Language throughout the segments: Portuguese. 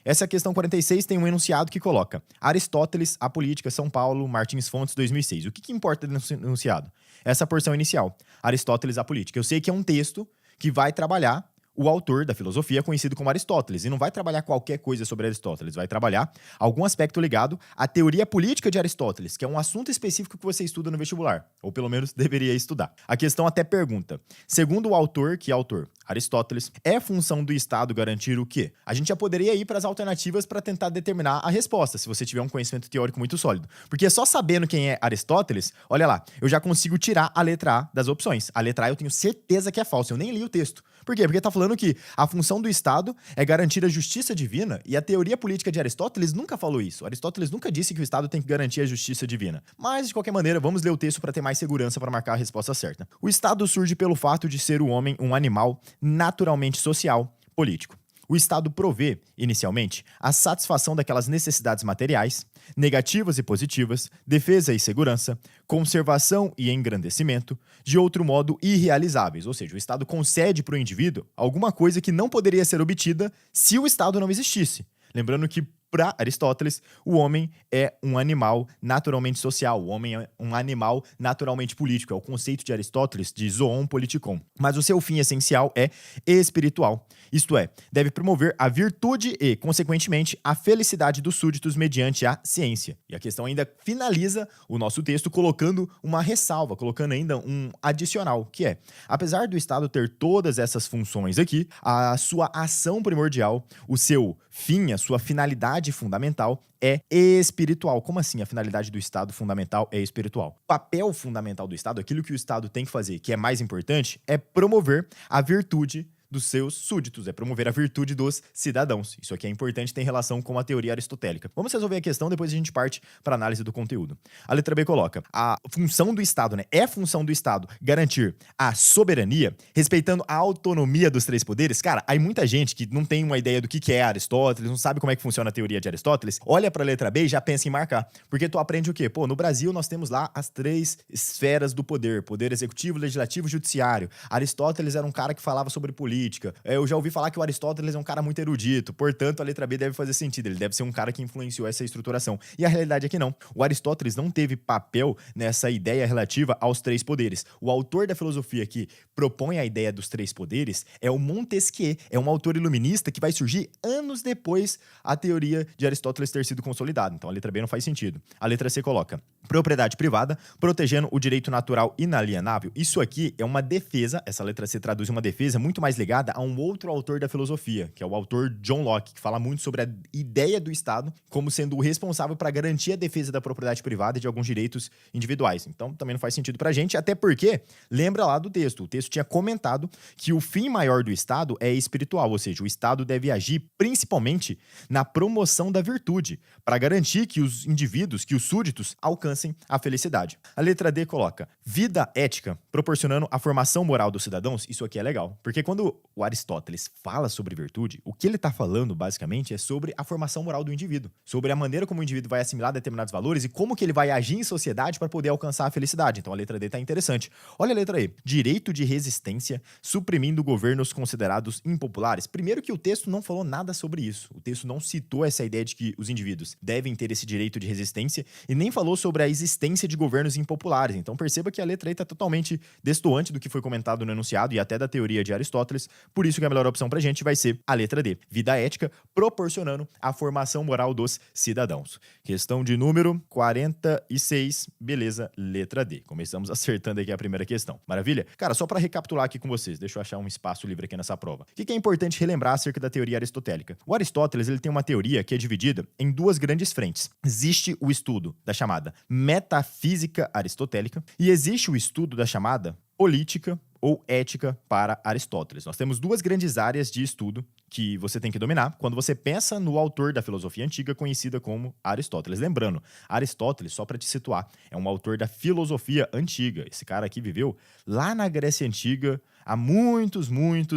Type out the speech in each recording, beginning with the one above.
Essa questão 46 tem um enunciado que coloca Aristóteles, A Política, São Paulo, Martins Fontes, 2006. O que importa nesse enunciado? Essa porção inicial, Aristóteles, A Política. Eu sei que é um texto que vai trabalhar o autor da filosofia conhecido como Aristóteles, e não vai trabalhar qualquer coisa sobre Aristóteles, vai trabalhar algum aspecto ligado à teoria política de Aristóteles, que é um assunto específico que você estuda no vestibular, ou pelo menos deveria estudar. A questão até pergunta, segundo o autor, que autor? Aristóteles, é função do Estado garantir o quê? A gente já poderia ir para as alternativas para tentar determinar a resposta, se você tiver um conhecimento teórico muito sólido. Porque só sabendo quem é Aristóteles, olha lá, eu já consigo tirar a letra A das opções. A letra A eu tenho certeza que é falsa, eu nem li o texto. Por quê? Porque tá falando que a função do Estado é garantir a justiça divina, e a teoria política de Aristóteles nunca falou isso. Aristóteles nunca disse que o Estado tem que garantir a justiça divina. Mas, de qualquer maneira, vamos ler o texto para ter mais segurança para marcar a resposta certa. O Estado surge pelo fato de ser o homem um animal naturalmente social, político. O Estado provê, inicialmente, a satisfação daquelas necessidades materiais, negativas e positivas, defesa e segurança, conservação e engrandecimento, de outro modo irrealizáveis, ou seja, o Estado concede para o indivíduo alguma coisa que não poderia ser obtida se o Estado não existisse. Lembrando que, para Aristóteles, o homem é um animal naturalmente social, o homem é um animal naturalmente político. É o conceito de Aristóteles de zoon politikon. Mas o seu fim essencial é espiritual. Isto é, deve promover a virtude e, consequentemente, a felicidade dos súditos mediante a ciência. E a questão ainda finaliza o nosso texto colocando uma ressalva, colocando ainda um adicional, que é, apesar do Estado ter todas essas funções aqui, a sua ação primordial, o seu fim, a sua finalidade fundamental é espiritual. Como assim a finalidade do Estado fundamental é espiritual? O papel fundamental do Estado, aquilo que o Estado tem que fazer, que é mais importante, é promover a virtude dos seus súditos, é promover a virtude dos cidadãos. Isso aqui é importante, tem relação com a teoria aristotélica. Vamos resolver a questão, depois a gente parte para análise do conteúdo. A letra B coloca, a função do Estado, né? É função do Estado garantir a soberania, respeitando a autonomia dos três poderes. Cara, aí muita gente que não tem uma ideia do que é Aristóteles, não sabe como é que funciona a teoria de Aristóteles, olha para a letra B e já pensa em marcar. Porque tu aprende o quê? Pô, no Brasil nós temos lá as três esferas do poder, poder executivo, legislativo e judiciário. Aristóteles era um cara que falava sobre política. Eu já ouvi falar que o Aristóteles é um cara muito erudito, portanto a letra B deve fazer sentido, ele deve ser um cara que influenciou essa estruturação. E a realidade é que não. O Aristóteles não teve papel nessa ideia relativa aos três poderes. O autor da filosofia que propõe a ideia dos três poderes é o Montesquieu, é um autor iluminista que vai surgir anos depois a teoria de Aristóteles ter sido consolidada. Então a letra B não faz sentido. A letra C coloca propriedade privada, protegendo o direito natural inalienável. Isso aqui é uma defesa, essa letra C traduz uma defesa muito mais ligada a um outro autor da filosofia, que é o autor John Locke, que fala muito sobre a ideia do Estado como sendo o responsável para garantir a defesa da propriedade privada e de alguns direitos individuais. Então, também não faz sentido pra gente, até porque, lembra lá do texto, o texto tinha comentado que o fim maior do Estado é espiritual, ou seja, o Estado deve agir principalmente na promoção da virtude, para garantir que os indivíduos, que os súditos, alcancem a felicidade. A letra D coloca vida ética, proporcionando a formação moral dos cidadãos. Isso aqui é legal, porque quando o Aristóteles fala sobre virtude, o que ele está falando, basicamente, é sobre a formação moral do indivíduo, sobre a maneira como o indivíduo vai assimilar determinados valores e como que ele vai agir em sociedade para poder alcançar a felicidade. Então a letra D está interessante. Olha a letra E. Direito de resistência, suprimindo governos considerados impopulares. Primeiro que o texto não falou nada sobre isso. O texto não citou essa ideia de que os indivíduos devem ter esse direito de resistência e nem falou sobre a existência de governos impopulares. Então perceba que a letra E está totalmente destoante do que foi comentado no enunciado e até da teoria de Aristóteles. Por isso que a melhor opção pra gente vai ser a letra D. Vida ética, proporcionando a formação moral dos cidadãos. Questão de número 46. Beleza, letra D. Começamos acertando aqui a primeira questão. Maravilha? Cara, só pra recapitular aqui com vocês, deixa eu achar um espaço livre aqui nessa prova. O que é importante relembrar acerca da teoria aristotélica? O Aristóteles, ele tem uma teoria que é dividida em duas grandes frentes. Existe o estudo da chamada metafísica aristotélica e existe o estudo da chamada política ou ética para Aristóteles. Nós temos duas grandes áreas de estudo que você tem que dominar quando você pensa no autor da filosofia antiga conhecida como Aristóteles. Lembrando, Aristóteles, só para te situar, é um autor da filosofia antiga. Esse cara aqui viveu lá na Grécia Antiga há muitos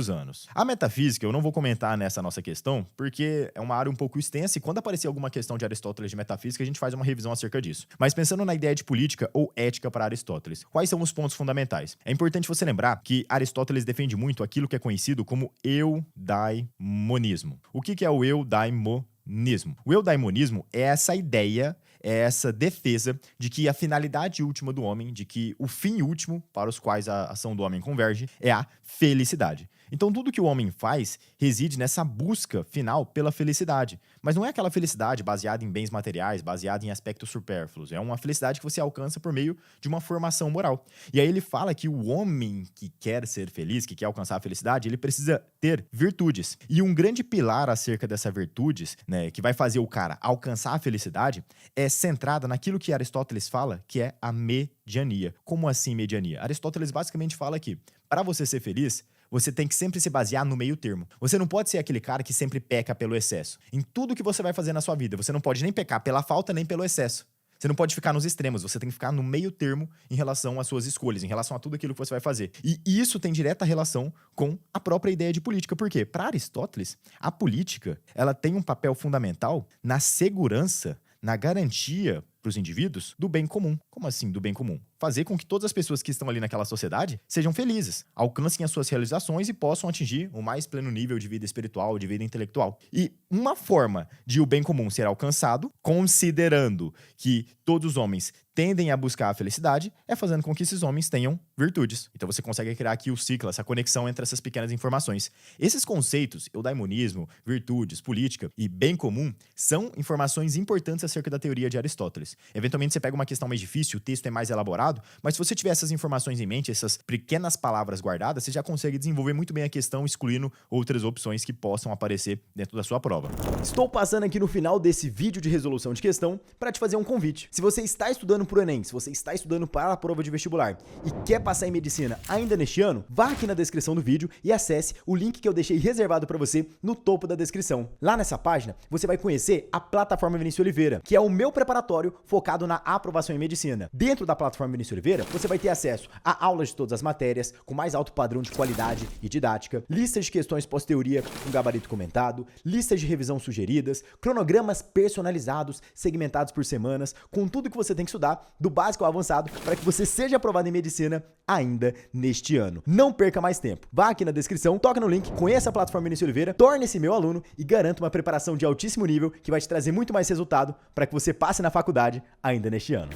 anos. A metafísica eu não vou comentar nessa nossa questão, porque é uma área um pouco extensa e quando aparecer alguma questão de Aristóteles de metafísica, a gente faz uma revisão acerca disso. Mas pensando na ideia de política ou ética para Aristóteles, quais são os pontos fundamentais? É importante você lembrar que Aristóteles defende muito aquilo que é conhecido como eudaimonismo. O que é o eudaimonismo? eudaimonismo. O eudaimonismo é essa ideia, é essa defesa de que a finalidade última do homem, de que o fim último para os quais a ação do homem converge é a felicidade. Então, tudo que o homem faz reside nessa busca final pela felicidade. Mas não é aquela felicidade baseada em bens materiais, baseada em aspectos supérfluos. É uma felicidade que você alcança por meio de uma formação moral. E aí ele fala que o homem que quer ser feliz, que quer alcançar a felicidade, ele precisa ter virtudes. E um grande pilar acerca dessas virtudes, né, que vai fazer o cara alcançar a felicidade, é centrada naquilo que Aristóteles fala, que é a mediania. Como assim mediania? Aristóteles basicamente fala que, para você ser feliz, você tem que sempre se basear no meio termo. Você não pode ser aquele cara que sempre peca pelo excesso. Em tudo que você vai fazer na sua vida, você não pode nem pecar pela falta nem pelo excesso. Você não pode ficar nos extremos, você tem que ficar no meio termo em relação às suas escolhas, em relação a tudo aquilo que você vai fazer. E isso tem direta relação com a própria ideia de política. Por quê? Para Aristóteles, a política, ela tem um papel fundamental na segurança, na garantia para os indivíduos do bem comum. Como assim do bem comum? Fazer com que todas as pessoas que estão ali naquela sociedade sejam felizes, alcancem as suas realizações e possam atingir o mais pleno nível de vida espiritual, de vida intelectual. E uma forma de o bem comum ser alcançado, considerando que todos os homens tendem a buscar a felicidade, é fazendo com que esses homens tenham virtudes. Então você consegue criar aqui o ciclo, essa conexão entre essas pequenas informações. Esses conceitos, eudaimonismo, virtudes, política e bem comum, são informações importantes acerca da teoria de Aristóteles. Eventualmente você pega uma questão mais difícil, o texto é mais elaborado, mas se você tiver essas informações em mente, essas pequenas palavras guardadas, você já consegue desenvolver muito bem a questão, excluindo outras opções que possam aparecer dentro da sua prova. Estou passando aqui no final desse vídeo de resolução de questão para te fazer um convite. Se você está estudando para o Enem, se você está estudando para a prova de vestibular e quer passar em medicina ainda neste ano, vá aqui na descrição do vídeo e acesse o link que eu deixei reservado para você no topo da descrição. Lá nessa página, você vai conhecer a plataforma Vinícius Oliveira, que é o meu preparatório focado na aprovação em medicina. Dentro da plataforma Vinícius Oliveira, você vai ter acesso a aulas de todas as matérias, com mais alto padrão de qualidade e didática, listas de questões pós-teoria com gabarito comentado, listas de revisão sugeridas, cronogramas personalizados, segmentados por semanas, com tudo que você tem que estudar, do básico ao avançado, para que você seja aprovado em medicina ainda neste ano. Não perca mais tempo. Vá aqui na descrição, toca no link, conheça a plataforma Vinícius Oliveira, torne-se meu aluno e garanta uma preparação de altíssimo nível que vai te trazer muito mais resultado para que você passe na faculdade ainda neste ano.